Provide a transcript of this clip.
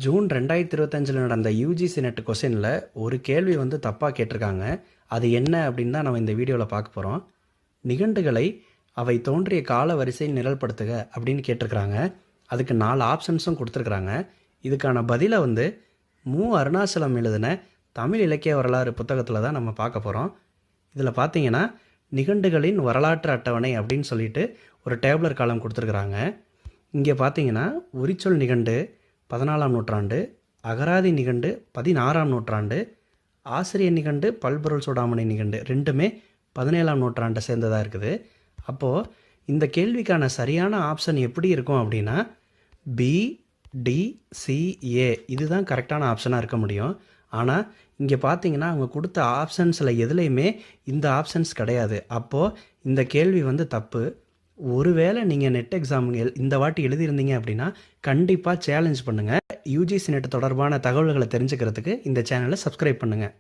June 2025 நடந்த UGC net கொஸ்டினில் ஒரு கேள்வி வந்து தப்பாக கேட்டிருக்காங்க. அது என்ன அப்படின்னு தான் நம்ம இந்த வீடியோவில் பார்க்க போகிறோம். நிகண்டுகளை அவை தோன்றிய கால வரிசையில் நிரல்படுத்துக அப்படின்னு கேட்டிருக்கிறாங்க. அதுக்கு 4 ஆப்ஷன்ஸும் கொடுத்துருக்குறாங்க. இதுக்கான பதிலை வந்து அருணாச்சலம் எழுதின தமிழ் இலக்கிய வரலாறு புத்தகத்தில் தான் நம்ம பார்க்க போகிறோம். இதில் பார்த்தீங்கன்னா நிகண்டுகளின் வரலாற்று அட்டவணை அப்படின்னு சொல்லிட்டு ஒரு டேபிளர் காலம் கொடுத்துருக்குறாங்க. இங்கே பார்த்தீங்கன்னா உரிச்சொல் நிகண்டு 14ஆம் நூற்றாண்டு, அகராதி நிகண்டு 16ஆம் நூற்றாண்டு, ஆசிரியர் நிகண்டு பல்பொருள் சூடாமணி நிகண்டு ரெண்டுமே 17ஆம் நூற்றாண்டை சேர்ந்ததாக இருக்குது. அப்போது இந்த கேள்விக்கான சரியான ஆப்ஷன் எப்படி இருக்கும் அப்படின்னா BDCA இதுதான் கரெக்டான ஆப்ஷனாக இருக்க முடியும். ஆனால் இங்கே பார்த்தீங்கன்னா அவங்க கொடுத்த ஆப்ஷன்ஸில் எதுலேயுமே இந்த ஆப்ஷன்ஸ் கிடையாது. அப்போது இந்த கேள்வி வந்து தப்பு. ஒருவேளை நீங்கள் நெட் எக்ஸாம் இந்த வாட்டி எழுதியிருந்தீங்க அப்படின்னா கண்டிப்பாக சேலஞ்ச் பண்ணுங்கள். யூஜிசி நெட் தொடர்பான தகவல்களை தெரிஞ்சுக்கிறதுக்கு இந்த சேனலை சப்ஸ்கிரைப் பண்ணுங்கள்.